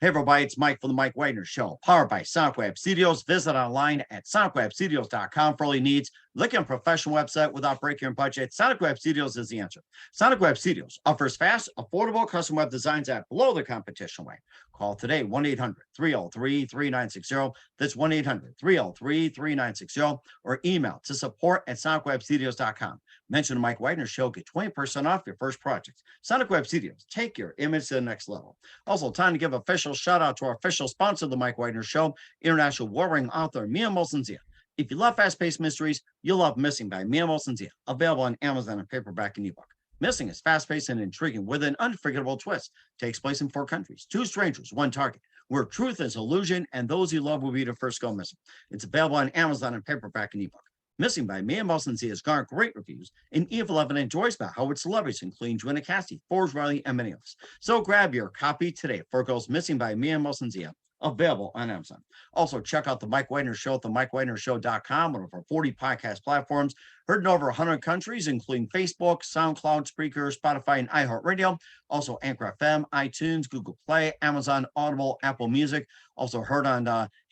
Hey everybody, it's Mike from the Mike Wagner Show, powered by Sonic Web Studios. Visit online at sonicwebstudios.com for all your needs. Looking at a professional website without breaking your budget, Sonic Web Studios is the answer. Sonic Web Studios offers fast, affordable custom web designs at below the competition rate. Call today, 1-800-303-3960. That's 1-800-303-3960. Or email to support@sonicwebstudios.com. Mention the Mike Wagner Show, get 20% off your first project. Sonic Web Studios, take your image to the next level. Also, time to give official shout out to our official sponsor of the Mike Wagner Show, international warring author Mia Molson-Zia. If you love fast-paced mysteries, you'll love Missing by Mia Molson-Zia, available on Amazon in paperback and ebook. Missing is fast-paced and intriguing with an unforgettable twist. Takes place in 4 countries, 2 strangers, 1 target, where truth is illusion and those you love will be the first go missing. It's available on Amazon in paperback and ebook. Missing by Mia Molson-Zia has garnered great reviews, and Eve 11 enjoys by Howard celebrities, including Joanna Cassidy, Forbes Riley, and many others. So grab your copy today for Girls Missing by Mia Molson-Zia, available on Amazon. Also, check out the Mike Wagner Show at themikewagnershow.com, one of our 40 podcast platforms, heard in over 100 countries, including Facebook, SoundCloud, Spreaker, Spotify, and iHeartRadio. Also, Anchor FM, iTunes, Google Play, Amazon, Audible, Apple Music. Also heard on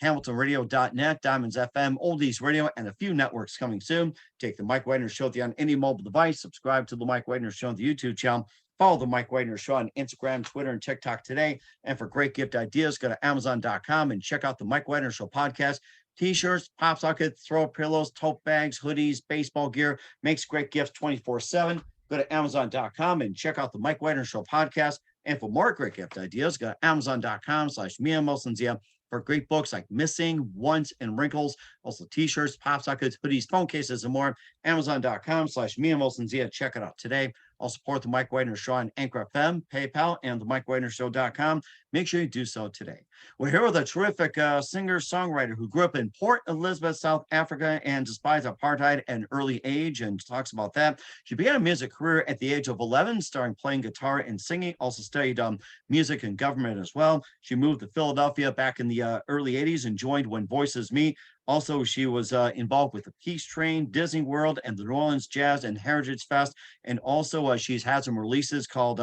HamiltonRadio.net, Diamonds FM, Oldies Radio, and a few networks coming soon. Take the Mike Wagner Show on any mobile device. Subscribe to the Mike Wagner Show on the YouTube channel. Follow the Mike Wagner Show on Instagram, Twitter, and TikTok today. And for great gift ideas, go to Amazon.com and check out the Mike Wagner Show podcast. T-shirts, pop sockets, throw pillows, tote bags, hoodies, baseball gear. Makes great gifts 24/7. Go to Amazon.com and check out the Mike Wagner Show podcast. And for more great gift ideas, go to Amazon.com/Mia Molson-Zia for great books like Missing, Once, and Wrinkles. Also T-shirts, pop sockets, hoodies, phone cases, and more. Amazon.com/Mia Molson-Zia. Check it out today. I'll support the Mike Wagner Show on Anchor FM, PayPal, and the MikeWagnerShow.com. Make sure you do so today. We're here with a terrific singer-songwriter who grew up in Port Elizabeth, South Africa, and despised apartheid at an early age, and talks about that. She began a music career at the age of 11, starting playing guitar and singing. Also studied music and government as well. She moved to Philadelphia back in the early 80s and joined When Voices Meet. Also, she was involved with the Peace Train, Disney World, and the New Orleans Jazz and Heritage Fest. And also, she's had some releases called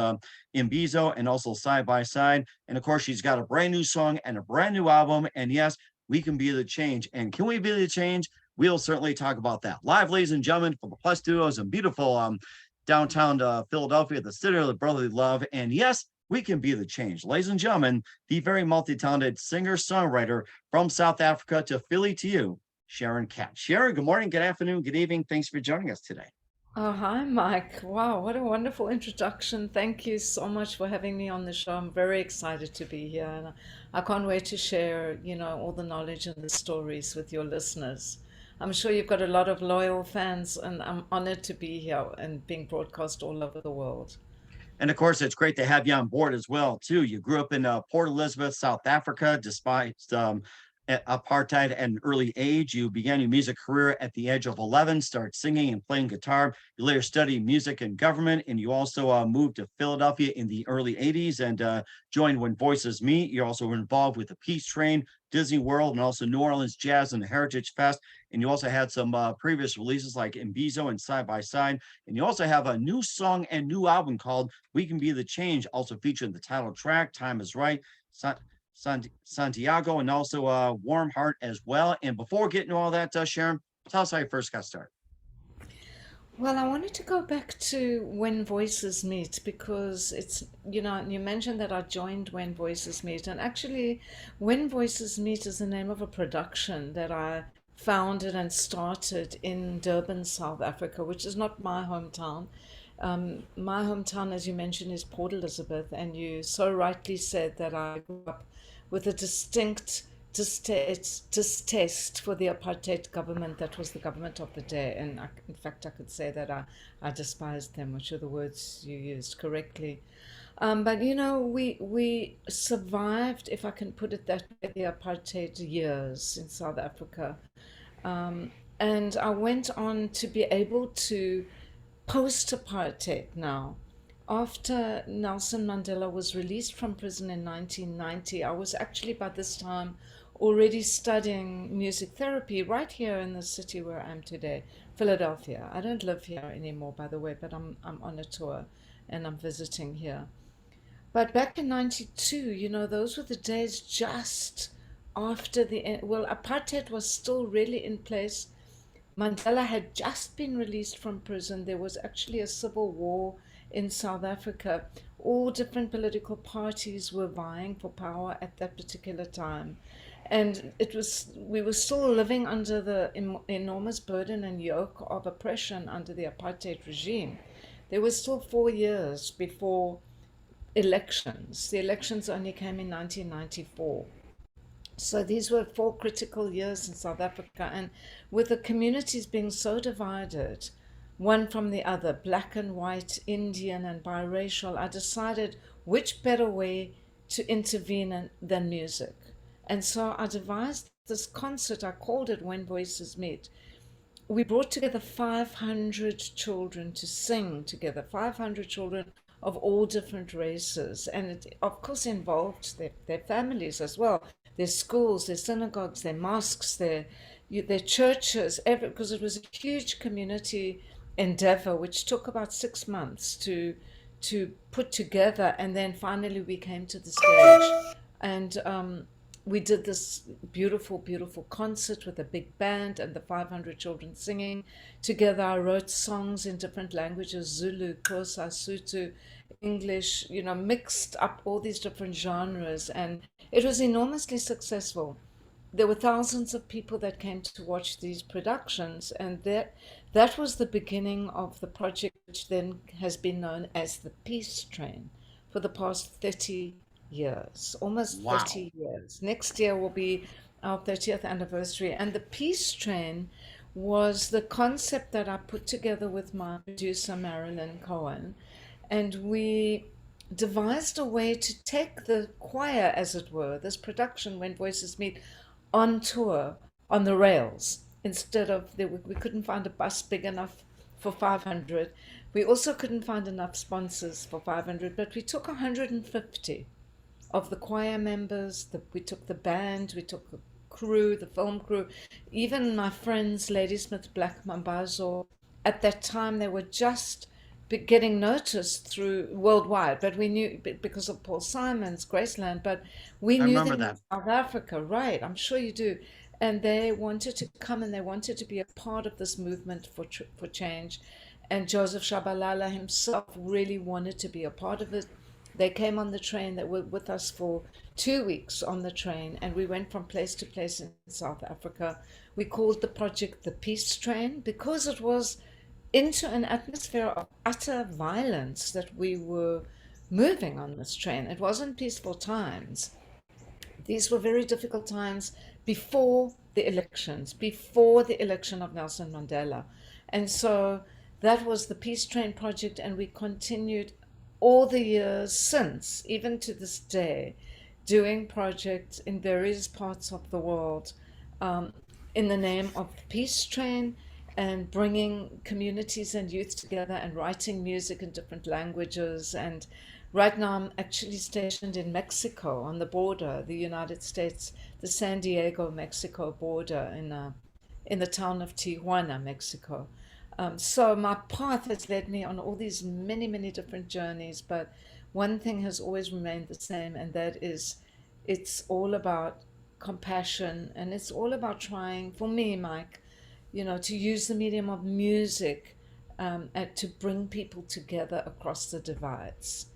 Imbizo and also Side by Side. And of course, she's got a brand new song and a brand new album. And yes, we can be the change. And can we be the change? We'll certainly talk about that. Live, ladies and gentlemen, from the Plus Studios in beautiful downtown Philadelphia, the city of the brotherly love. And yes, we can be the change. Ladies and gentlemen, the very multi-talented singer-songwriter from South Africa to Philly to you, Sharon Katz. Sharon, good morning, good afternoon, good evening. Thanks for joining us today. Oh, hi, Mike. Wow, what a wonderful introduction. Thank you so much for having me on the show. I'm very excited to be here, and I can't wait to share, all the knowledge and the stories with your listeners. I'm sure you've got a lot of loyal fans, and I'm honored to be here and being broadcast all over the world. And of course, it's great to have you on board as well, too. You grew up in Port Elizabeth, South Africa, despite apartheid at an early age. You began your music career at the age of 11, started singing and playing guitar. You later studied music and government, and you also moved to Philadelphia in the early 80s and joined When Voices Meet. You're also involved with the Peace Train, Disney World, and also New Orleans Jazz and Heritage Fest. And you also had some previous releases like Imbizo and Side by Side. And you also have a new song and new album called We Can Be the Change, also featuring the title track, Time Is Right, Santiago, and also Warm Heart as well. And before getting to all that, Sharon, tell us how you first got started. Well, I wanted to go back to When Voices Meet because you mentioned that I joined When Voices Meet, and actually, When Voices Meet is the name of a production that I founded and started in Durban, South Africa, which is not my hometown. My hometown, as you mentioned, is Port Elizabeth, and you so rightly said that I grew up with a distinct distaste for the apartheid government that was the government of the day. And in fact, I could say that I despised them, which are the words you used correctly. But we survived, if I can put it that way, the apartheid years in South Africa. And I went on to be able to post apartheid now. After Nelson Mandela was released from prison in 1990, I was actually by this time already studying music therapy right here in the city where I am today, Philadelphia. I don't live here anymore, by the way, but I'm on a tour and I'm visiting here. But back in 92, those were the days just after well, apartheid was still really in place. Mandela had just been released from prison. There was actually a civil war in South Africa. All different political parties were vying for power at that particular time. And we were still living under the enormous burden and yoke of oppression under the apartheid regime. There was still 4 years before elections. The elections only came in 1994. So these were 4 critical years in South Africa, and with the communities being so divided, one from the other, black and white, Indian and biracial, I decided which better way to intervene than music. And so I devised this concert. I called it When Voices Meet. We brought together 500 children to sing together, 500 children of all different races. And it, of course, involved their families as well, their schools, their synagogues, their mosques, their churches, because it was a huge community endeavor, which took about 6 months to put together. And then finally we came to the stage. And we did this beautiful, beautiful concert with a big band and the 500 children singing together. I wrote songs in different languages: Zulu, Xhosa, Sotho, English, mixed up all these different genres. And it was enormously successful. There were thousands of people that came to watch these productions. And that was the beginning of the project, which then has been known as the Peace Train for the past 30 years, almost Wow. 30 years. Next year will be our 30th anniversary. And the Peace Train was the concept that I put together with my producer, Marilyn Cohen. And we devised a way to take the choir, as it were, this production, When Voices Meet, on tour, on the rails. Instead of, we couldn't find a bus big enough for 500. We also couldn't find enough sponsors for 500, but we took 150 of the choir members. We took the band, we took the crew, the film crew, even my friends, Ladysmith Black Mambazo. At that time, they were just getting noticed through worldwide, but we knew because of Paul Simon's Graceland, but we I knew remember them in that. South Africa, right? I'm sure you do. And they wanted to come and they wanted to be a part of this movement for change. And Joseph Shabalala himself really wanted to be a part of it. They came on the train. They were with us for 2 weeks on the train, and we went from place to place in South Africa. We called the project the Peace Train because it was into an atmosphere of utter violence that we were moving on this train. It wasn't peaceful times. These were very difficult times before the elections, before the election of Nelson Mandela. And so that was the Peace Train project, and we continued all the years since, even to this day, doing projects in various parts of the world um, in the name of the Peace Train, and bringing communities and youth together and writing music in different languages. And right now I'm actually stationed in Mexico on the border, the United States, the San Diego, Mexico border in the town of Tijuana, Mexico. So my path has led me on all these many, many different journeys, but one thing has always remained the same, and that is it's all about compassion, and it's all about trying, for me, Mike, to use the medium of music and to bring people together across the divides.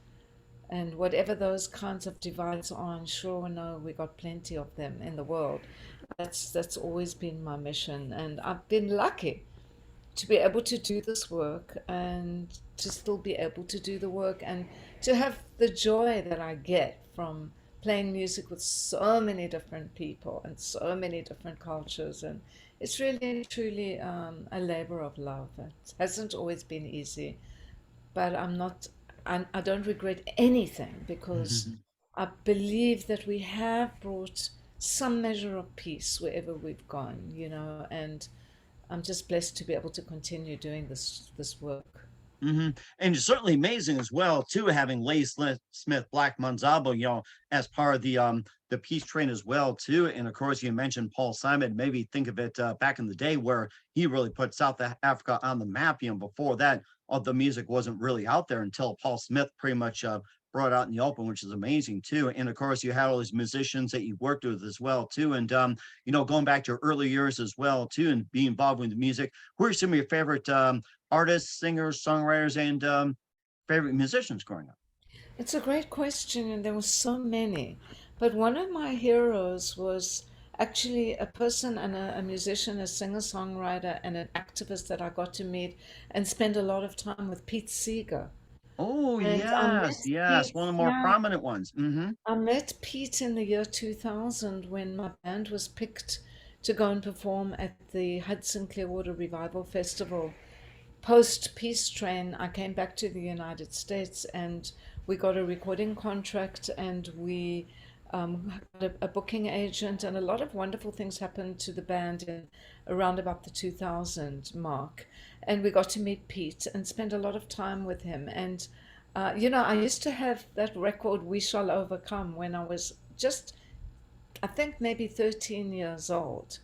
And whatever those kinds of divides are, I'm sure we know we got plenty of them in the world. That's always been my mission, and I've been lucky to be able to do this work and to still be able to do the work and to have the joy that I get from playing music with so many different people and so many different cultures. And it's really, truly a labor of love. It hasn't always been easy, but I don't regret anything because I believe that we have brought some measure of peace wherever we've gone, and I'm just blessed to be able to continue doing this work. And it's certainly amazing as well too, having Smith Black Monzabo, as part of the peace train as well too. And of course, you mentioned Paul Simon. Maybe think of it back in the day where he really put South Africa on the map. Before that, all the music wasn't really out there until Paul Smith pretty much brought out in the open, which is amazing too. And of course, you had all these musicians that you worked with as well too. And going back to your early years as well too, and being involved with the music. Who are some of your favorite artists, singers, songwriters, and favorite musicians growing up? It's a great question, and there were so many. But one of my heroes was actually a person and a musician, a singer-songwriter, and an activist that I got to meet and spend a lot of time with, Pete Seeger. Oh And I yes, met yes, Pete, one of the more yeah, prominent ones. Hmm. I met Pete in the year 2000 when my band was picked to go and perform at the Hudson Clearwater Revival Festival. Post Peace Train, I came back to the United States and we got a recording contract and we got a booking agent, and a lot of wonderful things happened to the band in around about the 2000 mark. And we got to meet Pete and spend a lot of time with him. And, I used to have that record, We Shall Overcome, when I was just, I think, maybe 13 years old.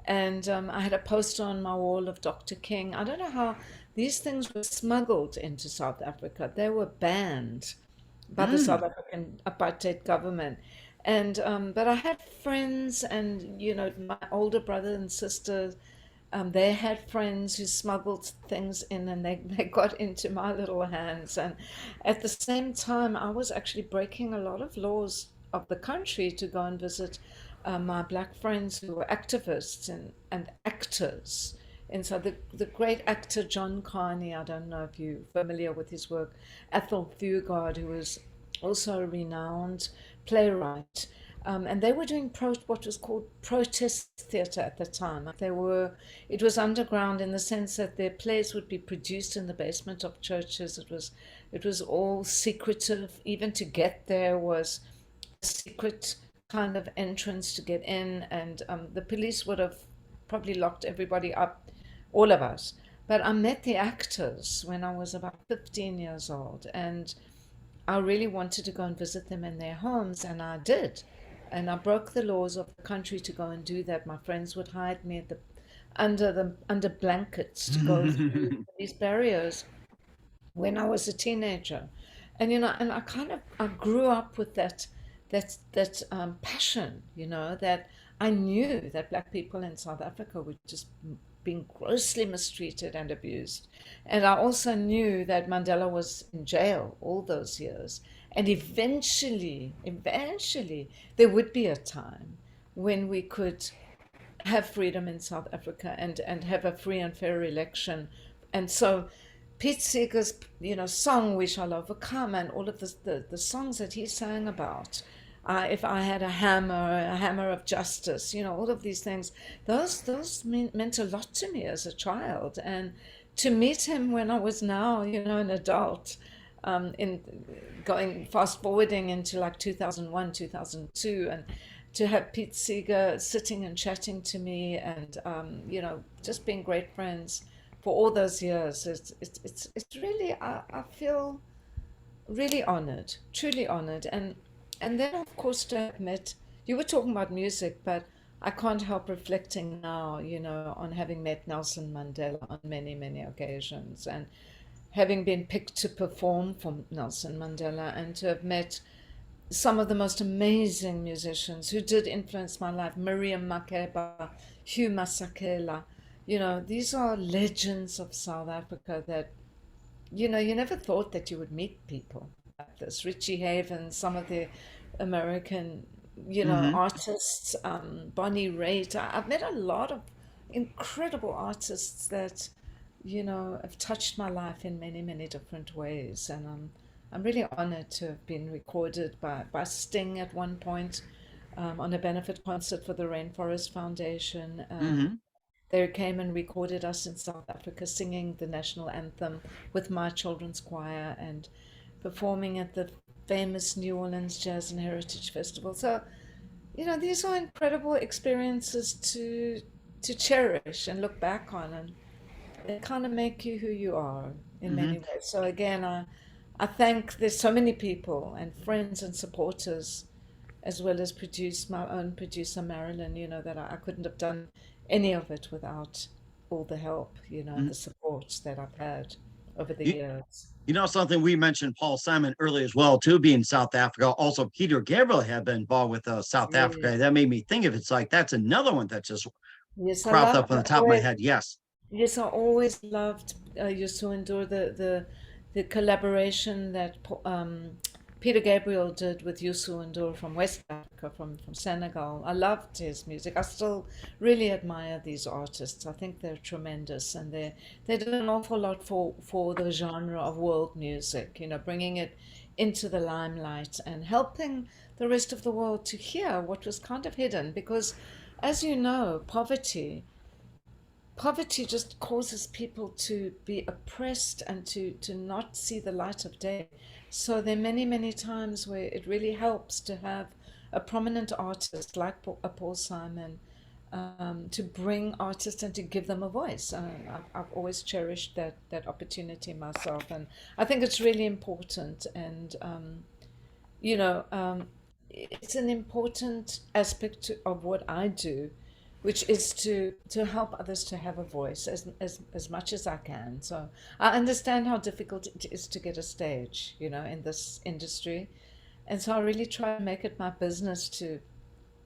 And I had a poster on my wall of Dr. King. I don't know how these things were smuggled into South Africa. They were banned by the South Mm. African apartheid government. And but I had friends, and my older brother and sister, they had friends who smuggled things in, and they got into my little hands. And at the same time, I was actually breaking a lot of laws of the country to go and visit my black friends who were activists and actors. And so the great actor John Carney, I don't know if you're familiar with his work, Ethel Fugard, who was also a renowned playwright. And they were doing what was called protest theatre at the time. It was underground in the sense that their plays would be produced in the basement of churches. It was all secretive. Even to get there was a secret kind of entrance to get in, and the police would have probably locked everybody up, all of us. But I met the actors when I was about 15 years old, and I really wanted to go and visit them in their homes, and I did. And I broke the laws of the country to go and do that. My friends would hide me under blankets to go through these barriers when I was a teenager. And and I grew up with that passion, that I knew that black people in South Africa were just being grossly mistreated and abused. And I also knew that Mandela was in jail all those years. And eventually, there would be a time when we could have freedom in South Africa and have a free and fair election. And so Pete Seeger's, song "We Shall Overcome" and all of the songs that he sang about. If I had a hammer of justice, all of these things, those meant a lot to me as a child, and to meet him when I was now, an adult, in going fast forwarding into like 2001, 2002, and to have Pete Seeger sitting and chatting to me, and just being great friends for all those years. It's really, I feel really honored, truly honored. And then of course to admit, you were talking about music, but I can't help reflecting now, on having met Nelson Mandela on many, many occasions, and having been picked to perform for Nelson Mandela, and to have met some of the most amazing musicians who did influence my life: Miriam Makeba, Hugh Masakela. These are legends of South Africa that, you never thought that you would meet people like this. Richie Havens, some of the American, Hmm. artists, Bonnie Raitt. I've met a lot of incredible artists that, have touched my life in many, many different ways. And I'm really honored to have been recorded by Sting at one point, on a benefit concert for the Rainforest Foundation. Hmm. They came and recorded us in South Africa singing the national anthem with my children's choir and performing at the famous New Orleans Jazz and Heritage Festival. So, these are incredible experiences to cherish and look back on, and they kind of make you who you are in many Hmm. ways. So again, I thank there's so many people and friends and supporters, as well as my own producer Marilyn, that I couldn't have done any of it without all the help, and the support that I've had over the You, years. You know, something we mentioned Paul Simon earlier as well, too, being South Africa. Also, Peter Gabriel had been involved with South Africa. Yes, That made me think of it's like that's another one that just yes, I cropped up loved on the top of my head. Yes. yes, I always loved Youssou N'Dour, the collaboration that Peter Gabriel did with Youssou N'Dour from West Africa, from Senegal. I loved his music. I still really admire these artists. I think they're tremendous, and they do an awful lot for the genre of world music. You know, bringing it into the limelight and helping the rest of the world to hear what was kind of hidden. Because, as you know, poverty just causes people to be oppressed and to not see the light of day. So there are many, many times where it really helps to have a prominent artist like Paul Simon, to bring artists and to give them a voice. I've always cherished that opportunity myself, and I think it's really important. And you know, it's an important aspect of what I do, which is to help others to have a voice as much as I can. So I understand how difficult it is to get a stage, you know, in this industry. And so I really try to make it my business to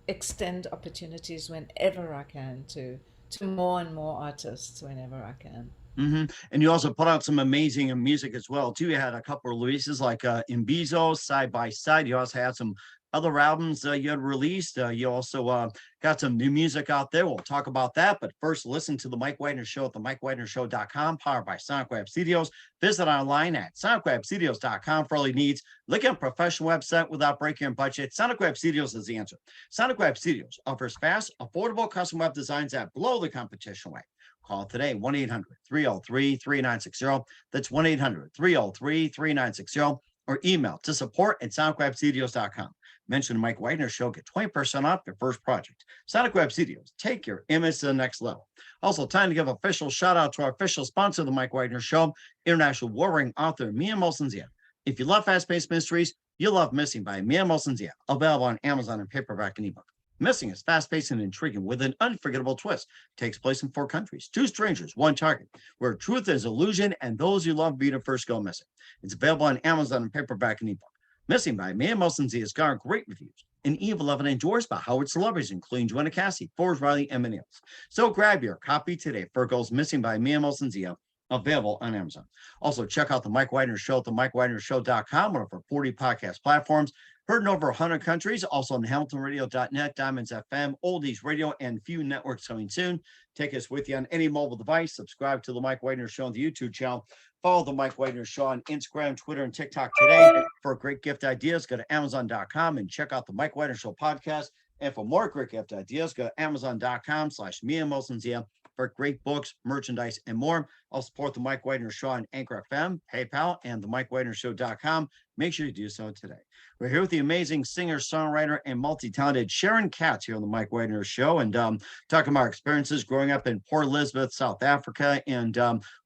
extend opportunities whenever I can to more and more artists whenever I can. And you also put out some amazing music as well, too. You had a couple of releases like Imbizo, Side by Side. You also had some other albums you had released. You also got some new music out there. We'll talk about that. But first, listen to the Mike Wagner Show at the MikeWagnerShow.com, powered by Sonic Web Studios. Visit online at SonicWebStudios.com for all your needs. Look at a professional website without breaking your budget. Sonic Web Studios is the answer. Sonic Web Studios offers fast, affordable custom web designs that blow the competition away. Call today, 1-800-303-3960. That's 1-800-303-3960. Or email to support@sonicwebstudios.com. Mention the Mike Wagner Show, get 20% off your first project. Sonic Web Studios, take your image to the next level. Also, time to give official shout out to our official sponsor of the Mike Wagner Show, international warring author Mia Molson-Zia. If you love fast-paced mysteries, you'll love Missing by Mia Molson-Zia, available on Amazon in paperback and ebook. Missing is fast-paced and intriguing with an unforgettable twist. Takes place in 4 countries, 2 strangers, 1 target, where truth is illusion and those you love be the first go missing. It's available on Amazon in paperback and ebook. Missing by Mia Molson-Zia has garnered great reviews. An Eve 11 endorsed by Howard celebrities, including Joanna Cassie, Forbes Riley, and many others. So grab your copy today. Virgo's Missing by Mia Molson-Zia, available on Amazon. Also, check out the Mike Wagner Show at the MikeWagnerShow.com, one of our 40 podcast platforms. Heard in over 100 countries, also on HamiltonRadio.net, Diamonds FM, Oldies Radio, and few networks coming soon. Take us with you on any mobile device. Subscribe to the Mike Wagner Show on the YouTube channel. Follow the Mike Wagner Show on Instagram, Twitter, and TikTok today. For great gift ideas, go to Amazon.com and check out the Mike Wagner Show podcast. And for more great gift ideas, go to Amazon.com/Mia Molson-Zia for great books, merchandise, and more. I'll support the Mike Wagner Show on Anchor FM, PayPal, and the MikeWagnerShow.com. Make sure you do so today. We're here with the amazing singer, songwriter, and multi-talented Sharon Katz here on the Mike Wagner Show, and talking about our experiences growing up in Port Elizabeth, South Africa, and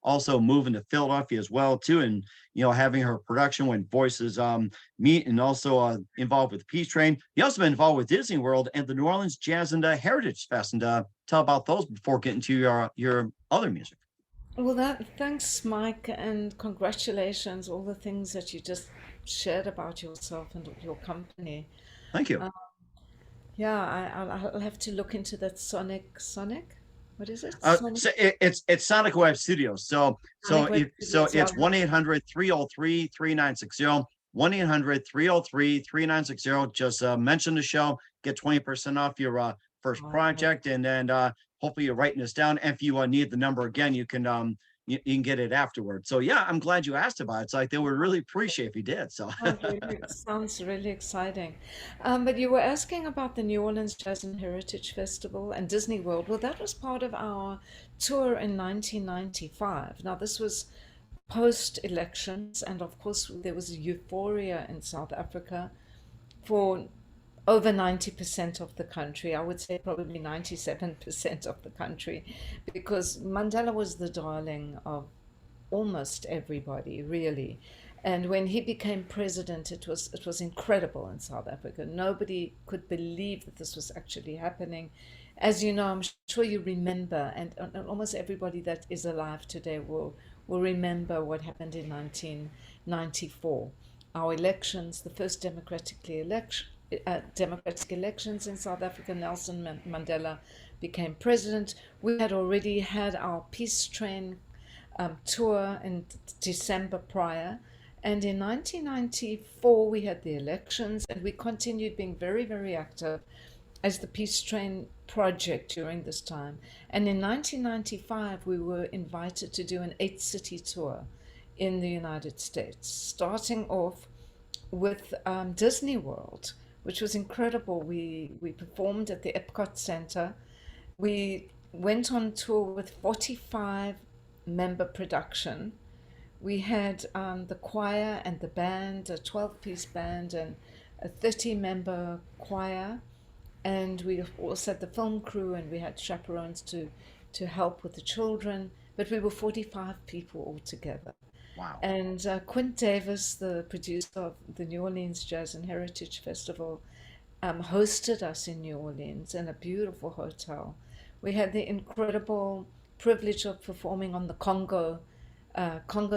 also moving to Philadelphia as well, too, and having her production when voices meet, and also involved with Peace Train. You also been involved with Disney World and the New Orleans Jazz and Heritage Fest, and tell about those before getting to your other music. Well, thanks, Mike, and congratulations, all the things that you just shared about yourself and your company. Thank you. Uh, yeah, I'll have to look into that Sonic. What is it? Sonic, So it's Sonic Web Studios. So Sonic Web it's Studios. 1-800-303-3960. 1-800-303-3960. Just mention the show, get 20% off your first Wow. project, and then hopefully you're writing this down. If you need the number again, you can get it afterwards. So yeah, I'm glad you asked about it. It's like they would really appreciate if you did. So Sounds really exciting. But you were asking about the New Orleans Jazz and Heritage Festival and Disney World. Well, that was part of our tour in 1995. Now, this was post-elections, and of course, there was euphoria in South Africa for over 90% of the country. I would say probably 97% of the country, because Mandela was the darling of almost everybody, really. And when he became president, it was incredible in South Africa. Nobody could believe that this was actually happening. As you know, I'm sure you remember, and almost everybody that is alive today will remember what happened in 1994. Our elections, the first democratic elections in South Africa. Nelson Mandela became president. We had already had our peace train tour in December prior. And in 1994, we had the elections, and we continued being very, very active as the Peace Train project during this time. And in 1995, we were invited to do an 8-city tour in the United States, starting off with Disney World, which was incredible. We performed at the Epcot Center. We went on tour with 45 member production. We had the choir and the band, a 12-piece band and a 30-member choir. And we also had the film crew, and we had chaperones to help with the children. But we were 45 people altogether. Wow. And Quint Davis, the producer of the New Orleans Jazz and Heritage Festival, hosted us in New Orleans in a beautiful hotel. We had the incredible privilege of performing on the Congo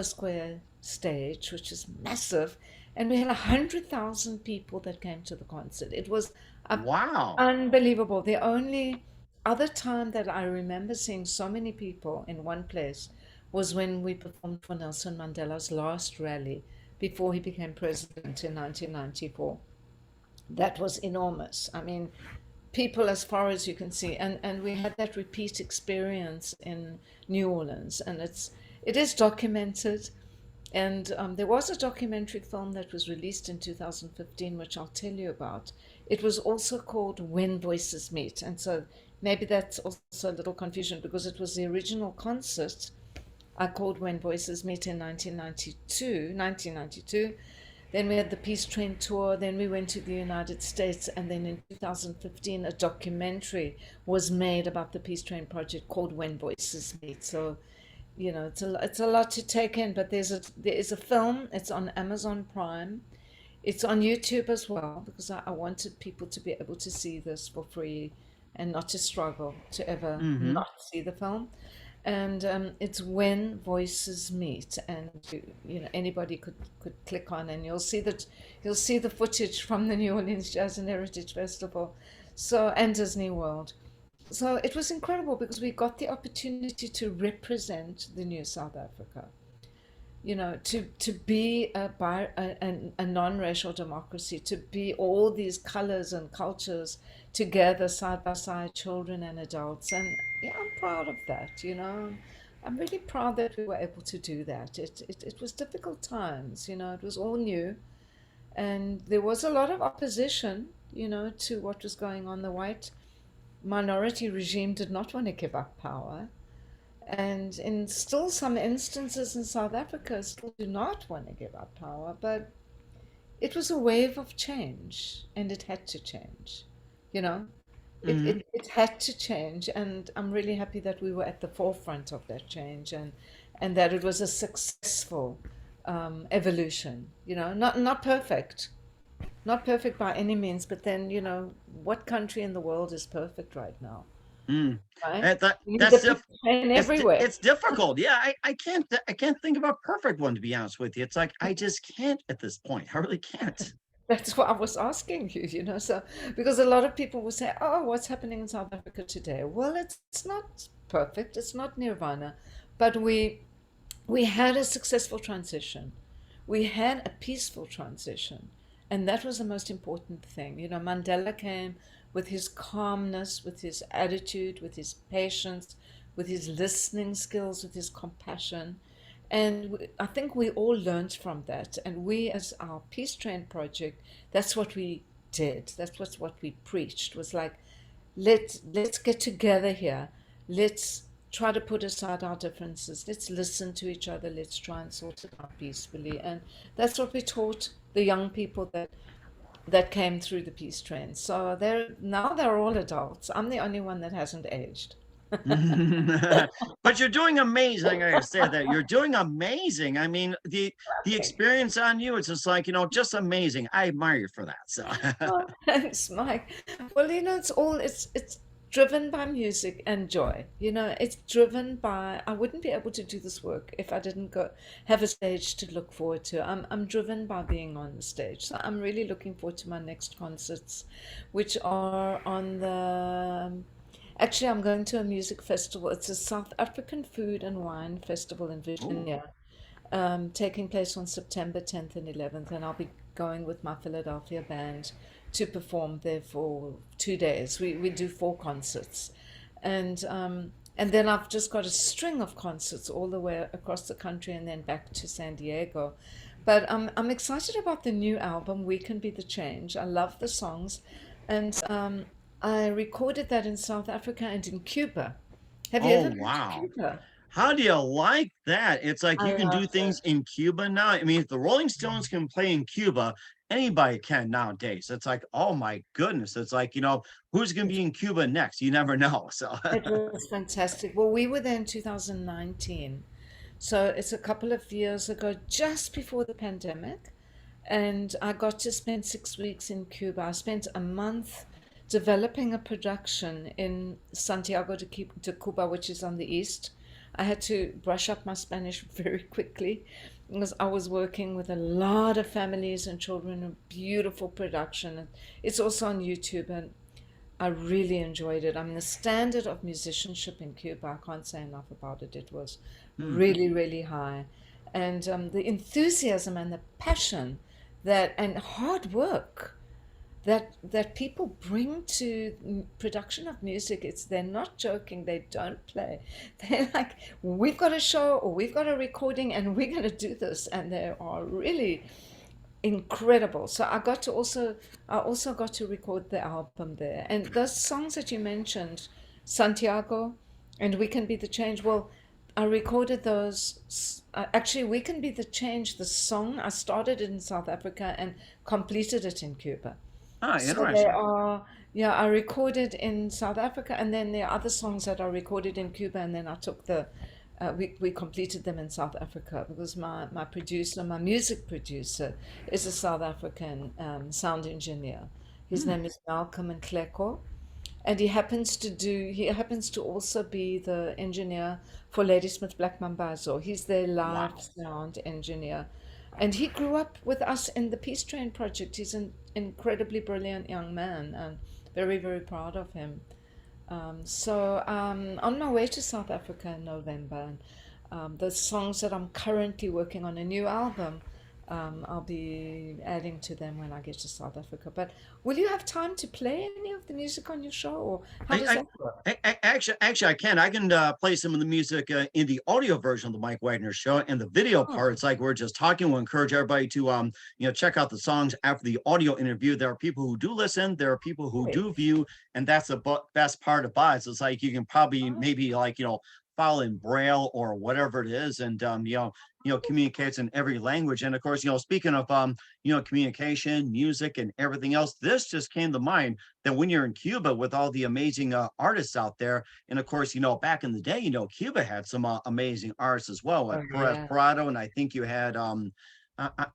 Square stage, which is massive, and we had 100,000 people that came to the concert. It was Wow. unbelievable. The only other time that I remember seeing so many people in one place was when we performed for Nelson Mandela's last rally before he became president in 1994. That was enormous. I mean, people as far as you can see, and we had that repeat experience in New Orleans, and it is documented. And there was a documentary film that was released in 2015, which I'll tell you about. It was also called When Voices Meet. And so maybe that's also a little confusion, because it was the original concert I called When Voices Meet in 1992. Then we had the Peace Train tour. Then we went to the United States. And then in 2015, a documentary was made about the Peace Train project called When Voices Meet. So, you know, it's a lot to take in, but there is a film. It's on Amazon Prime. It's on YouTube as well, because I wanted people to be able to see this for free and not to struggle to ever Hmm. not see the film. And it's When Voices Meet, and anybody could click on, and you'll see the footage from the New Orleans Jazz and Heritage Festival, and Disney World. So it was incredible because we got the opportunity to represent the new South Africa, to be a non-racial democracy, to be all these colors and cultures together side by side, children and adults. And yeah, I'm proud of that. I'm really proud that we were able to do that. It was difficult times, it was all new. And there was a lot of opposition, to what was going on. The white minority regime did not want to give up power. And in still some instances in South Africa, still do not want to give up power. But it was a wave of change, and it had to change. You know, Hmm. it had to change, and I'm really happy that we were at the forefront of that change, and that it was a successful evolution. Not perfect, not perfect by any means, but then what country in the world is perfect right now, Mm. right? And that You need that's a diff- people train everywhere. it's difficult. Yeah, I can't think of a perfect one, to be honest with you. It's like I just can't at this point. I really can't. That's what I was asking you, so because a lot of people will say, "Oh, what's happening in South Africa today?" Well, it's not perfect, it's not nirvana, but we had a successful transition. We had a peaceful transition. And that was the most important thing. Mandela came with his calmness, with his attitude, with his patience, with his listening skills, with his compassion. And I think we all learned from that. And we, as our Peace Train project, that's what we did. That's what we preached, was like, let's get together here. Let's try to put aside our differences. Let's listen to each other. Let's try and sort it out peacefully. And that's what we taught the young people that came through the peace train. So they're all adults. I'm the only one that hasn't aged. But you're doing amazing. I gotta say that you're doing amazing. I mean, the experience on you, it's just like, just amazing. I admire you for that. So Oh, thanks, Mike. Well, it's all it's driven by music and joy. You know, it's driven by, I wouldn't be able to do this work if I didn't go have a stage to look forward to. I'm driven by being on the stage. So I'm really looking forward to my next concerts, which are on the, actually, I'm going to a music festival. It's a South African food and wine festival in Oh, Virginia, taking place on September 10th and 11th, and I'll be going with my Philadelphia band to perform there for 2 days. We do four concerts, and then I've just got a string of concerts all the way across the country and then back to San Diego. But I'm excited about the new album, We Can Be the Change. I love the songs, and I recorded that in South Africa and in Cuba. Have you oh, ever been to wow. Cuba? How do you like that? It's like I you can love do things it. in Cuba now. I mean, if the Rolling Stones can play in Cuba, anybody can nowadays. It's like, oh my goodness. It's like, who's going to be in Cuba next? You never know. So, It was fantastic. Well, we were there in 2019. So it's a couple of years ago, just before the pandemic. And I got to spend 6 weeks in Cuba. I spent a month developing a production in Santiago de Cuba, which is on the east. I had to brush up my Spanish very quickly because I was working with a lot of families and children, a beautiful production. It's also on YouTube, and I really enjoyed it. I mean, the standard of musicianship in Cuba, I can't say enough about it. It was hmm. really, really high. And the enthusiasm and the passion that and hard work that people bring to production of music, it's they're not joking, they don't play. They're like, we've got a show or we've got a recording and we're going to do this, and they are really incredible. So I also got to record the album there. And those songs that you mentioned, Santiago and We Can Be the Change, well, I recorded those. Actually, We Can Be the Change, the song, I started it in South Africa and completed it in Cuba. Ah, So there interesting. are, yeah, I recorded in South Africa, and then there are other songs that I recorded in Cuba, and then I took we completed them in South Africa because my producer, my music producer, is a South African sound engineer. His Hmm. name is Malcolm Nkleko, and he happens to also be the engineer for Ladysmith Black Mambazo. He's their live Wow. sound engineer, and he grew up with us in the Peace Train project. He's an incredibly brilliant young man, and very, very proud of him. On my way to South Africa in November, and the songs that I'm currently working on, a new album, I'll be adding to them when I get to South Africa. But will you have time to play any of the music on your show, or how does I, that work? actually, I can. I can play some of the music in the audio version of the Mike Wagner Show, and the video Oh, parts, like we're just talking. We'll encourage everybody to, check out the songs after the audio interview. There are people who do listen, there are people who great. do view, and that's the best part about it. So it's like you can probably Oh, maybe like file in braille or whatever it is, and communicates in every language. And of course, speaking of communication, music, and everything else, this just came to mind that when you're in Cuba with all the amazing artists out there, and of course, back in the day, Cuba had some amazing artists as well, like oh Perez yeah. Prado, and I think you had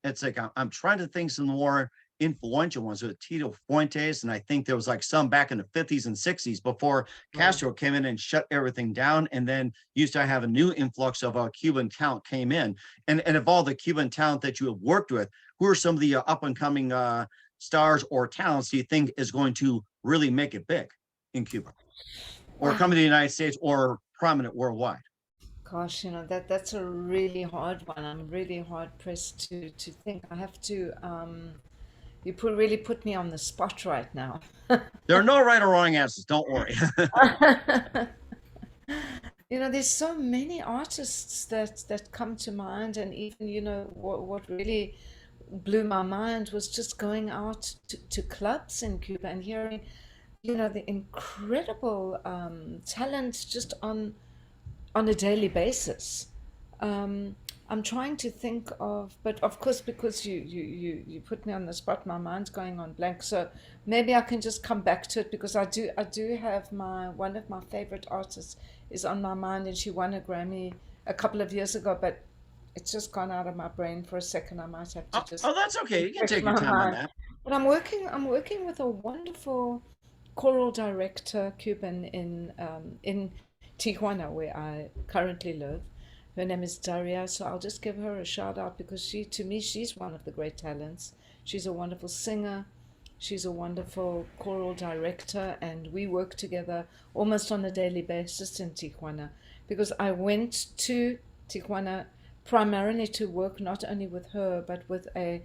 it's like I'm trying to think some more influential ones with Tito Fuentes, and I think there was like some back in the 50s and 60s before Oh. Castro came in and shut everything down, and then used to have a new influx of Cuban talent came in, and of all the Cuban talent that you have worked with, who are some of the up and coming stars or talents do you think is going to really make it big in Cuba or come to Wow. the United States or prominent worldwide? Gosh, that's a really hard one. I'm really hard pressed to think. I have to really put me on the spot right now. There are no right or wrong answers. Don't worry. There's so many artists that come to mind, and even, what really blew my mind was just going out to clubs in Cuba and hearing, the incredible talent just on a daily basis. Um, I'm trying to think of, but of course, because you put me on the spot, my mind's going on blank. So maybe I can just come back to it because I do have my one of my favorite artists is on my mind, and she won a Grammy a couple of years ago, but it's just gone out of my brain for a second. I might have to Oh, just oh, that's okay. You can refresh take your my time on mind. that. But I'm working with a wonderful choral director, Cuban in Tijuana, where I currently live. Her name is Daria, so I'll just give her a shout out because she, to me, she's one of the great talents. She's a wonderful singer. She's a wonderful choral director, and we work together almost on a daily basis in Tijuana because I went to Tijuana primarily to work not only with her but with a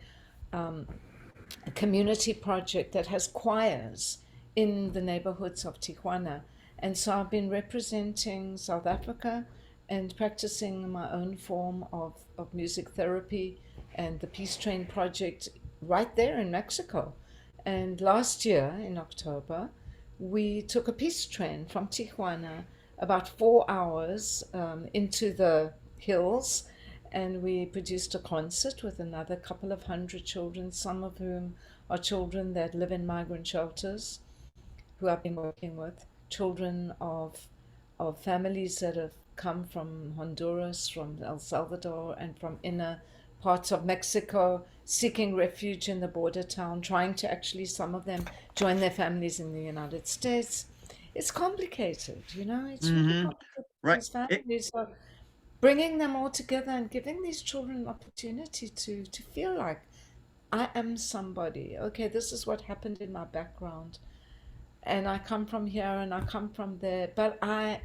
community project that has choirs in the neighborhoods of Tijuana. And so I've been representing South Africa and practicing my own form of music therapy and the Peace Train project right there in Mexico. And last year in October, we took a peace train from Tijuana about 4 hours into the hills, and we produced a concert with another couple of hundred children, some of whom are children that live in migrant shelters, who I've been working with, children of families that have come from Honduras, from El Salvador, and from inner parts of Mexico, seeking refuge in the border town, trying to actually, some of them, join their families in the United States. It's complicated, you know, it's really Hmm. complicated. Right. These families are bringing them all together and giving these children an opportunity to feel like I am somebody. Okay, this is what happened in my background, and I come from here and I come from there. But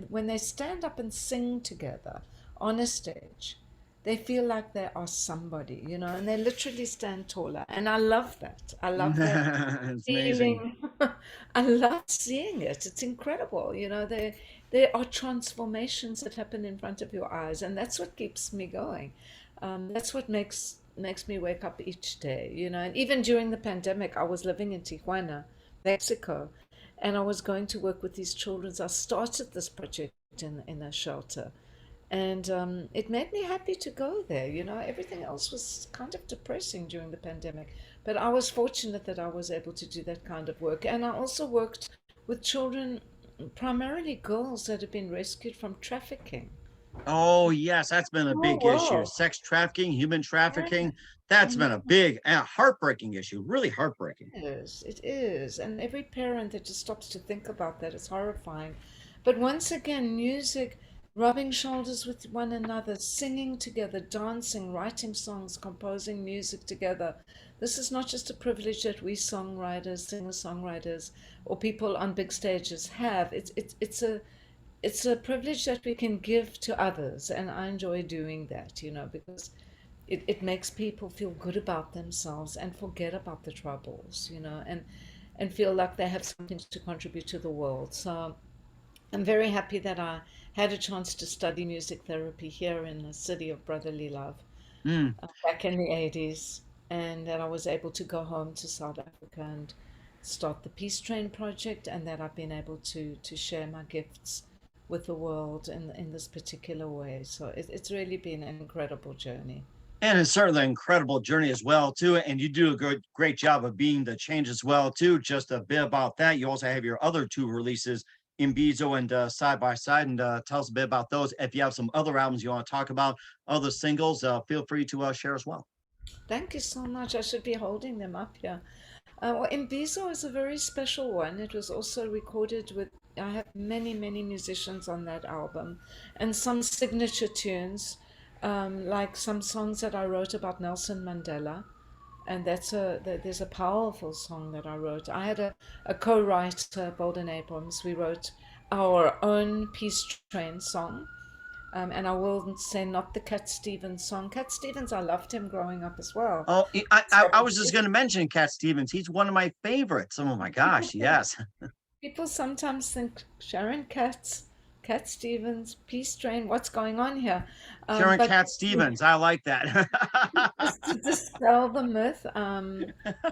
when they stand up and sing together on a stage, they feel like they are somebody, you know, and they literally stand taller. And I love that. I love that It's amazing. feeling. I love seeing it. It's incredible. You know, there are transformations that happen in front of your eyes, and that's what keeps me going. That's what makes me wake up each day. You know, and even during the pandemic, I was living in Tijuana, Mexico, and I was going to work with these children. So I started this project in a shelter, and it made me happy to go there. You know, everything else was kind of depressing during the pandemic, but I was fortunate that I was able to do that kind of work. And I also worked with children, primarily girls that have been rescued from trafficking. Oh, yes, that's been a Oh, big issue. wow. Sex trafficking, human trafficking, that's been a Mhm. big and heartbreaking issue, really heartbreaking. It is. And every parent that just stops to think about that is horrifying. But once again, music, rubbing shoulders with one another, singing together, dancing, writing songs, composing music together. This is not just a privilege that we songwriters, singer-songwriters, or people on big stages have. It's a privilege that we can give to others, and I enjoy doing that, you know, because it makes people feel good about themselves and forget about the troubles, you know, and feel like they have something to contribute to the world. So I'm very happy that I had a chance to study music therapy here in the city of brotherly love Mm. back in the 80s, and that I was able to go home to South Africa and start the Peace Train project, and that I've been able to share my gifts with the world in this particular way. So it's really been an incredible journey. And it's certainly an incredible journey as well, too. And you do a great job of being the change as well, too. Just a bit about that. You also have your other two releases, Imbizo and Side by Side. And tell us a bit about those. If you have some other albums you want to talk about, other singles, feel free to share as well. Thank you so much. I should be holding them up here. Well, Imbizo is a very special one. It was also recorded with, I have many, many musicians on that album, and some signature tunes, like some songs that I wrote about Nelson Mandela. And there's a powerful song that I wrote. I had a co-writer, Bolden Abrams. We wrote our own Peace Train song. And I will say not the Cat Stevens song. Cat Stevens, I loved him growing up as well. Oh, I was just So going to mention Cat Stevens. He's one of my favorites. Oh my gosh, yes. people sometimes think Sharon Katz, Cat Stevens, Peace Train, what's going on here? Sharon But Cat Stevens. I like that. just to dispel the myth,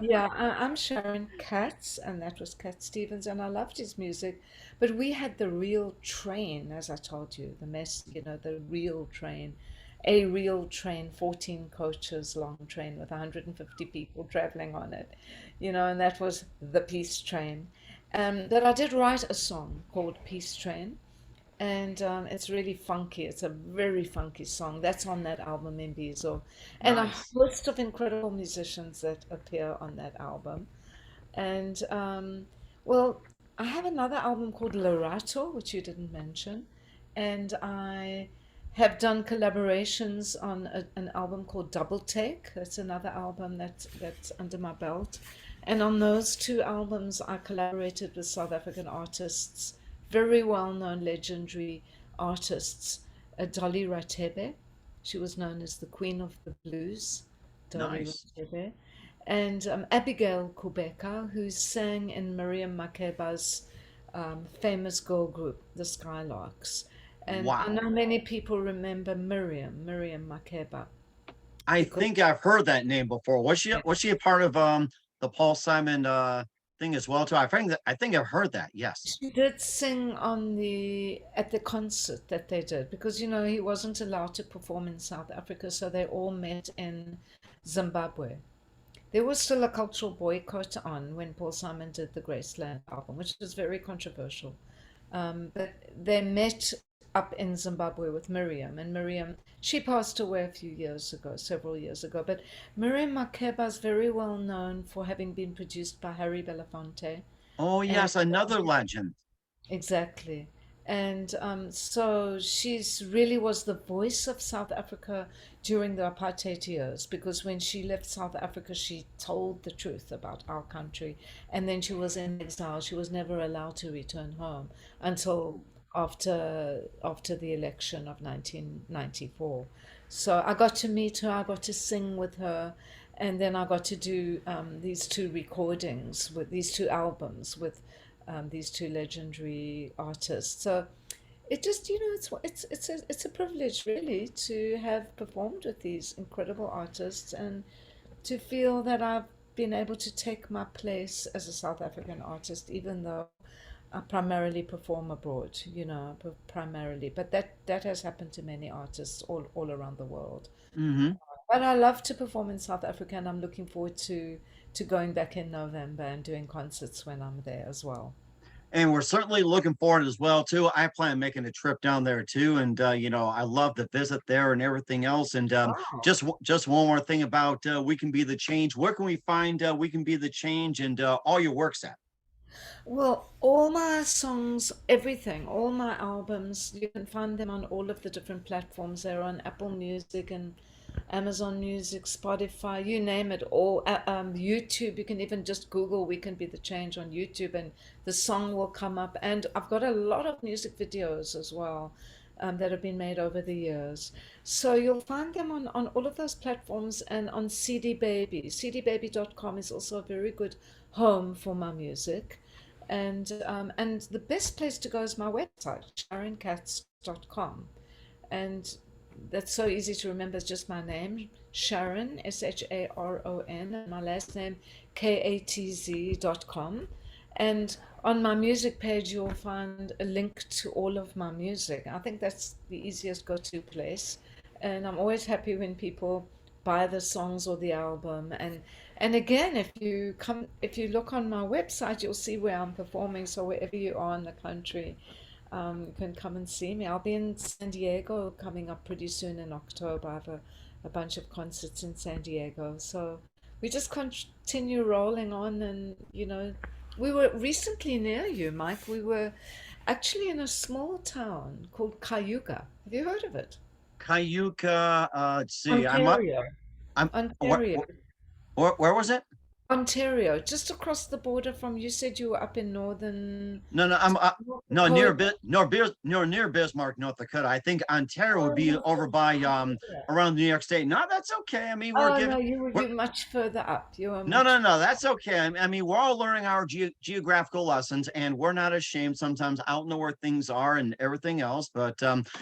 yeah, I'm Sharon Katz, and that was Cat Stevens, and I loved his music. But we had the real train, as I told you, the mess, you know, the real train, a real train, 14 coaches long train with 150 people traveling on it, you know, and that was the Peace Train. But I did write a song called Peace Train, and it's really funky. It's a very funky song. That's on that album in Bezo, and a Nice. host of incredible musicians that appear on that album. And well, I have another album called Lorato, which you didn't mention, and I have done collaborations on an album called Double Take. That's another album that's under my belt, and on those two albums, I collaborated with South African artists, very well-known, legendary artists. Dolly Ratebe, she was known as the Queen of the Blues, Dolly Nice. Ratebe, and Abigail Kubeka, who sang in Miriam Makeba's famous girl group, the Skylarks. And I Wow. know many people remember Miriam Makeba, I because think I've heard that name before. Was she a part of the Paul Simon thing as well too? I think I've heard that. Yes. she did sing on the at the concert that they did, because he wasn't allowed to perform in South Africa, so they all met in Zimbabwe. There was still a cultural boycott on when Paul Simon did the Graceland album, which was very controversial. But they met up in Zimbabwe with Miriam, and Miriam, she passed away a few years ago, several years ago. But Miriam Makeba is very well known for having been produced by Harry Belafonte, Oh and yes, another legend. exactly. And so she's really was the voice of South Africa during the apartheid years, because when she left South Africa, she told the truth about our country. And then she was in exile. She was never allowed to return home until after the election of 1994. So I got to meet her, I got to sing with her, and then I got to do these two recordings with these two albums with these two legendary artists. So it just, it's a privilege really to have performed with these incredible artists, and to feel that I've been able to take my place as a South African artist, even though I primarily perform abroad, primarily. But that has happened to many artists all around the world. Hmm. But I love to perform in South Africa, and I'm looking forward to going back in November and doing concerts when I'm there as well. And we're certainly looking forward as well too. I plan on making a trip down there too, and I love the visit there and everything else. And Wow. just one more thing about We Can Be the Change. Where can we find We Can Be the Change and all your works at? Well, all my songs, everything, all my albums, you can find them on all of the different platforms. They're on Apple Music and Amazon Music, Spotify, you name it, or YouTube. You can even just Google "We Can Be the Change" on YouTube, and the song will come up. And I've got a lot of music videos as well, that have been made over the years. So you'll find them on all of those platforms, and on CD Baby. CDBaby.com is also a very good home for my music. And the best place to go is my website, SharonKatz.com. And that's so easy to remember. It's just my name, Sharon, Sharon, and my last name, Katz.com. And on my music page, you'll find a link to all of my music. I think that's the easiest go-to place. And I'm always happy when people buy the songs or the album. And again, if you look on my website, you'll see where I'm performing. So wherever you are in the country, you can come and see me. I'll be in San Diego coming up pretty soon in October. I have a bunch of concerts in San Diego. So we just continue rolling on. And, we were recently near you, Mike. We were actually in a small town called Cayuga. Have you heard of it? Cayuca. Let's see. Ontario. I'm. Where, Ontario. where was it? Ontario, just across the border from, you said you were up in northern No, no, North no, near Dakota. near Bismarck, North Dakota. I think Ontario would Oh, be North over by Dakota. around New York State. No, that's okay. I mean, Oh no, we're you much further up. You are no, much. no, no, that's okay. I mean, we're all learning our geographical lessons, and we're not ashamed sometimes. I don't know where things are and everything else, but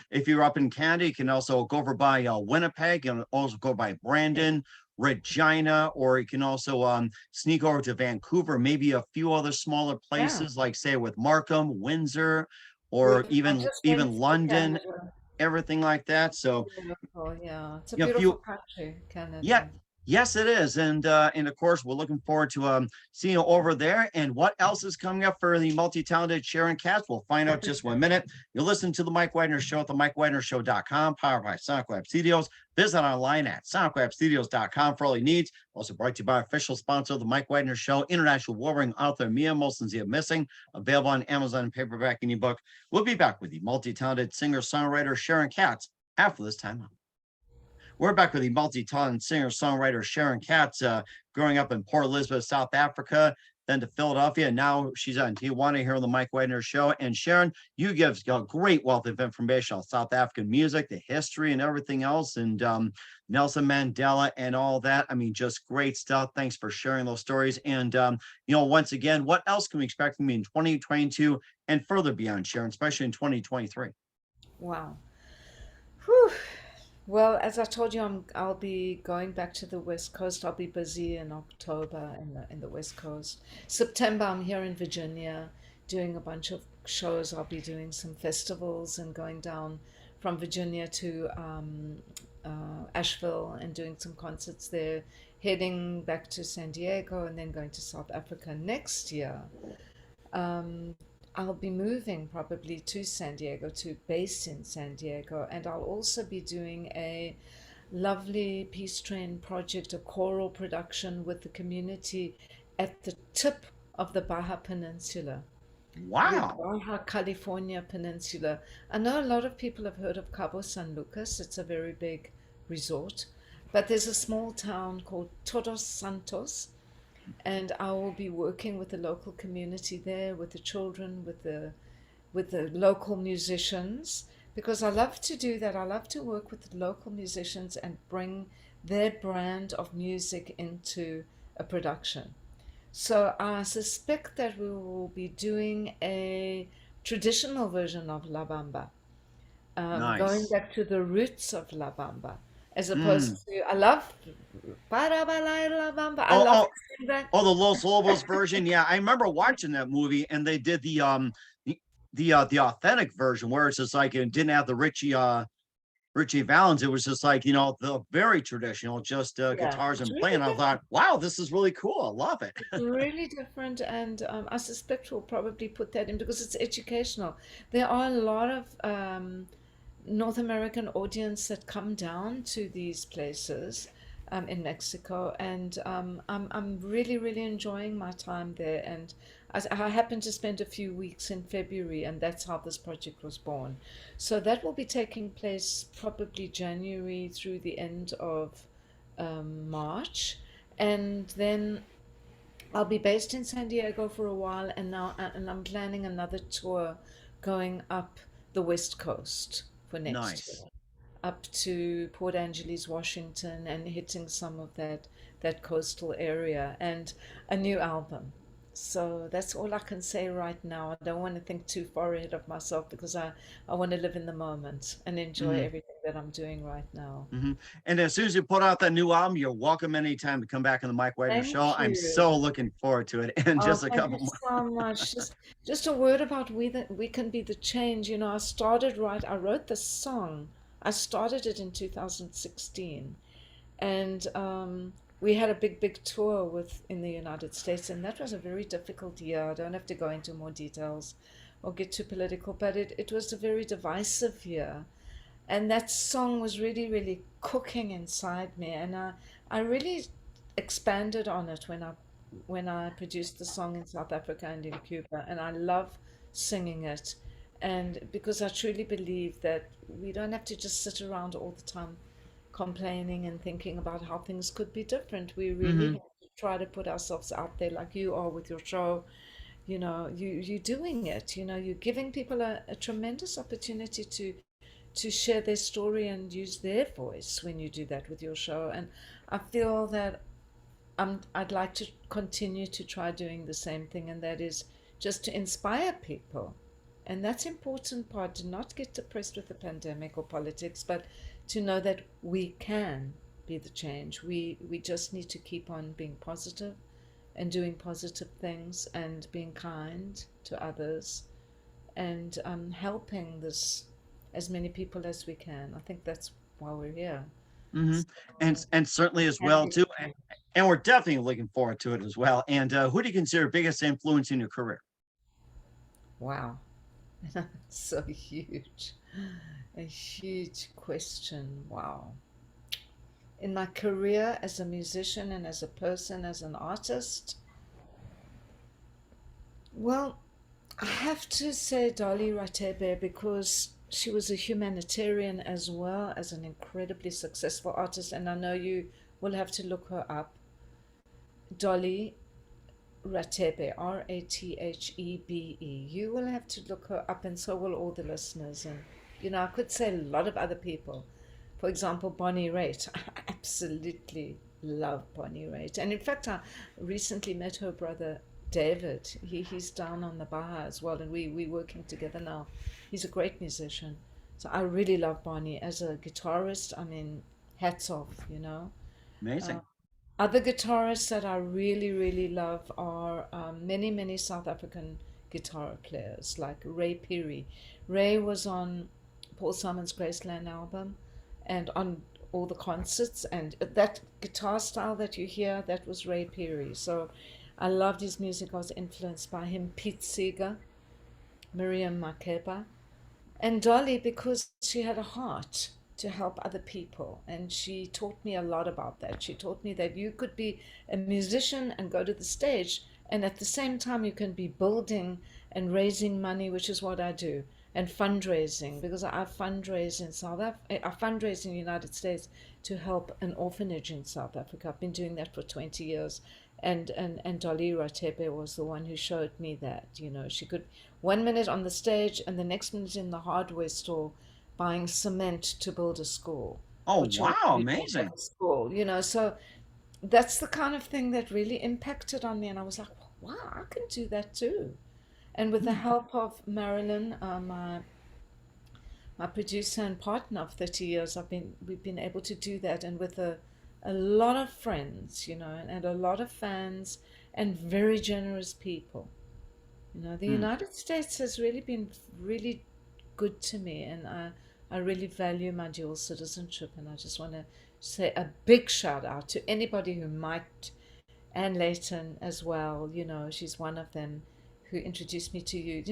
if you're up in Canada, you can also go over by Winnipeg. You can also go by Brandon, Regina, or you can also sneak over to Vancouver, maybe a few other smaller Yeah, places, like say with Markham, Windsor, yeah. or I even just even went to London, Canada. everything like that. So, Beautiful, yeah. It's a a beautiful few, country, yeah, Canada. Yes, it is. And of course, we're looking forward to seeing you over there. And what else is coming up for the multi-talented Sharon Katz? We'll find out just 1 minute. You'll listen to the Mike Wagner Show at the MikeWagnerShow.com, powered by Sonic Web Studios. Visit online at SonicWebStudios.com for all your needs. Also brought to you by official sponsor of the Mike Wagner Show, international Wolverine author Mia Molson Missing, available on Amazon and paperback and ebook. We'll be back with the multi-talented singer-songwriter Sharon Katz after this time out. We're back with the multi-talented singer-songwriter Sharon Katz, growing up in Port Elizabeth, South Africa, then to Philadelphia. And now she's on Tijuana here on the Mike Wagner Show. And Sharon, you give a great wealth of information on South African music, the history, and everything else, and Nelson Mandela and all that. I mean, just great stuff. Thanks for sharing those stories. And once again, what else can we expect from you in 2022 and further beyond, Sharon, especially in 2023? Wow. Whew. Well, as I told you, I'll be going back to the West Coast. I'll be busy in October in the West Coast. September, I'm here in Virginia doing a bunch of shows. I'll be doing some festivals and going down from Virginia to Asheville and doing some concerts there. Heading back to San Diego and then going to South Africa next year. Um, I'll be moving probably to San Diego, to base in San Diego, and I'll also be doing a lovely Peace Train project, a choral production with the community at the tip of the Baja Peninsula, the Wow. Baja California Peninsula. I know a lot of people have heard of Cabo San Lucas, it's a very big resort, but there's a small town called Todos Santos, and I will be working with the local community there, with the children, with the local musicians, because I love to do that. I love to work with the local musicians and bring their brand of music into a production. So I suspect that we will be doing a traditional version of La Bamba, going Nice. back to the roots of La Bamba, as Mm. opposed to, I love Para Bailar La Bamba. I Oh, love oh, to sing that. oh, the Los Lobos version. Yeah, I remember watching that movie, and they did the authentic version where it's just like it didn't have the Richie Valens. It was just like the very traditional, just Yeah, guitars it's and really playing. I different. thought, wow, this is really cool. I love it. It's really different, and I suspect we'll probably put that in because it's educational. There are a lot of North American audience that come down to these places in Mexico, and I'm really really enjoying my time there. And I happened to spend a few weeks in February, and that's how this project was born. So that will be taking place probably January through the end of March, and then I'll be based in San Diego for a while, and I'm planning another tour going up the West Coast for next Nice. year, up to Port Angeles, Washington, and hitting some of that coastal area, and a new album. So that's all I can say right now. I don't want to think too far ahead of myself because I want to live in the moment and enjoy Hmm. everything that I'm doing right now. Hmm. And as soon as you put out that new album, you're welcome anytime to come back on the Mike Wagner Show. Thank I'm so you. looking forward to it. And Oh, just a thank you couple more. so much. Just a word about we can be the change. I wrote the song. I started it in 2016, and we had a big tour in the United States, and that was a very difficult year. I don't have to go into more details or get too political, but it was a very divisive year, and that song was really really cooking inside me, and I really expanded on it when I produced the song in South Africa and in Cuba, and I love singing it. And because I truly believe that we don't have to just sit around all the time complaining and thinking about how things could be different. We really Hmm. have to try to put ourselves out there like you are with your show. You're doing it. You're giving people a tremendous opportunity to share their story and use their voice when you do that with your show. And I feel that I'd like to continue to try doing the same thing, and that is just to inspire people. And that's important part, to not get depressed with the pandemic or politics, but to know that we can be the change. We just need to keep on being positive and doing positive things and being kind to others and helping this as many people as we can. I think that's why we're here. Hmm. And certainly as Can well be too. true. And we're definitely looking forward to it as well. And who do you consider biggest influence in your career? Wow. So huge. A huge question. Wow. In my career as a musician and as a person, as an artist, well, I have to say Dolly Ratebe because she was a humanitarian as well as an incredibly successful artist, and I know you will have to look her up. Dolly Ratebe, Rathebe. You will have to look her up, and so will all the listeners. And I could say a lot of other people. For example, Bonnie Raitt. I absolutely love Bonnie Raitt. And in fact, I recently met her brother David. He's down on the Baja as well, and we're working together now. He's a great musician. So I really love Bonnie as a guitarist. I mean, hats off. Uh, Amazing. Other guitarists that I really, really love are many, many South African guitar players like Ray Peary. Ray was on Paul Simon's Graceland album and on all the concerts, and that guitar style that you hear, that was Ray Peary. So I loved his music. I was influenced by him. Pete Seeger, Miriam Makeba, and Dolly, because she had a heart to help other people. And she taught me a lot about that. She taught me that you could be a musician and go to the stage, and at the same time, you can be building and raising money, which is what I do, and fundraising, because I fundraise in South Africa, I fundraise in the United States to help an orphanage in South Africa. I've been doing that for 20 years. And Dolly Ratepe was the one who showed me that. She could 1 minute on the stage and the next minute in the hardware store buying cement to build a school Oh, for children wow, who don't amazing. have a school. So that's the kind of thing that really impacted on me. And I was like, wow, I can do that too. And with the Hmm. help of Marilyn, my producer and partner of 30 years, we've been able to do that. And with a lot of friends, and a lot of fans and very generous people. The Hmm. United States has really been really good to me, and I really value my dual citizenship. And I just want to say a big shout out to anybody who might, Anne Layton as well. She's one of them who introduced me to you.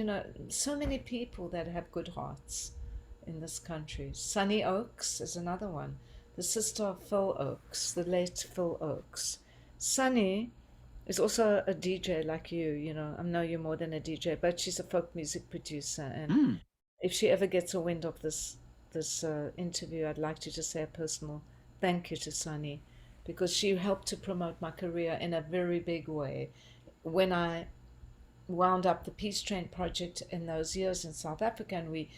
So many people that have good hearts in this country. Sunny Oakes is another one, the sister of Phil Oakes, the late Phil Oakes. Sunny is also a DJ like you. I know you're more than a DJ, but she's a folk music producer. And Hmm. if she ever gets a wind of this interview, I'd like to just say a personal thank you to Sunny, because she helped to promote my career in a very big way. When I wound up the Peace Train project in those years in South Africa, and we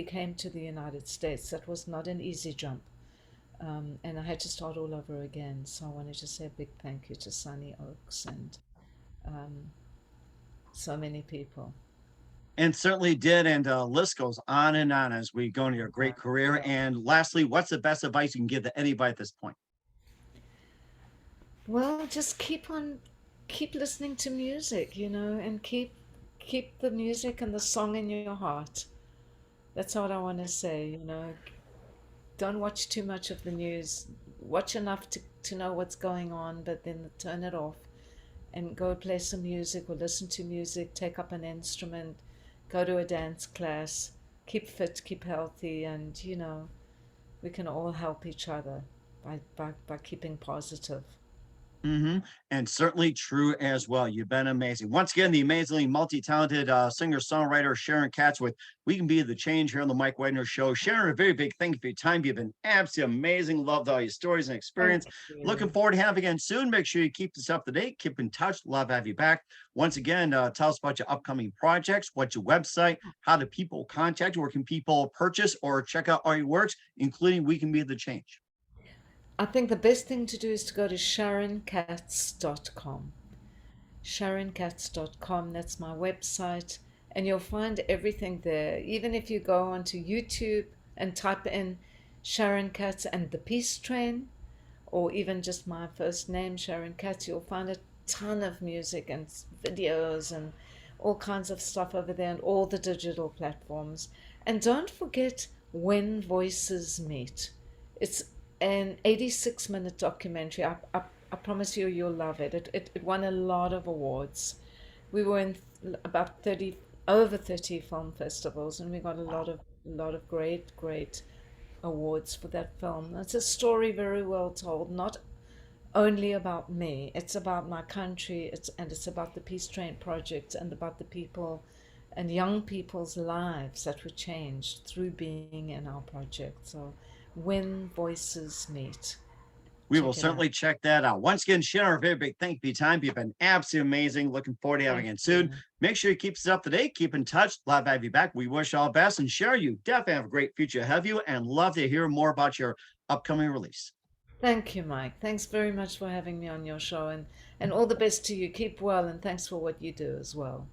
came to the United States. That was not an easy jump, and I had to start all over again. So I wanted to say a big thank you to Sunny Oaks and um, so many people. And certainly did. And list goes on and on as we go into your Yeah, great career. yeah. And lastly, what's the best advice you can give to anybody at this point? Well, just keep listening to music, and keep the music and the song in your heart. That's what I want to say. Don't watch too much of the news. Watch enough to know what's going on, but then turn it off and go play some music or listen to music, take up an instrument, go to a dance class, keep fit, keep healthy, and we can all help each other by keeping positive. Hmm. And certainly true as well. You've been amazing. Once again, the amazingly multi-talented singer-songwriter Sharon Katz with We Can Be the Change here on the Mike Wagner Show. Sharon, a very big thank you for your time. You've been absolutely amazing. Loved all your stories and Thank experience. Looking you. forward to having you again soon. Make sure you keep this up to date. Keep in touch. Love to have you back. Once again, tell us about your upcoming projects. What's your website? How do people contact you? Where can people purchase or check out all your works, including We Can Be the Change? I think the best thing to do is to go to sharonkatz.com. SharonKatz.com, that's my website, and you'll find everything there. Even if you go onto YouTube and type in Sharon Katz and the Peace Train, or even just my first name, Sharon Katz, you'll find a ton of music and videos and all kinds of stuff over there and all the digital platforms. And don't forget When Voices Meet. It's an 86-minute documentary. I promise you, you'll love it. It won a lot of awards. We were in about 30, over 30 film festivals, and we got Wow. a lot of great awards for that film. It's a story very well told, not only about me. It's about my country. It's about the Peace Train Project and about the people and young people's lives that were changed through being in our project. So, when voices meet, We will check it out. certainly check that out. Once again, Sharon, a very big thank you for your time. You've been absolutely amazing. Looking forward to having Thank you soon. you. Make sure you keep us up to date. Keep in touch. Glad to have you back. We wish you all the best. And Sharon, you definitely have a great future ahead of you and love to hear more about your upcoming release. Thank you, Mike. Thanks very much for having me on your show, and all the best to you. Keep well, and thanks for what you do as well.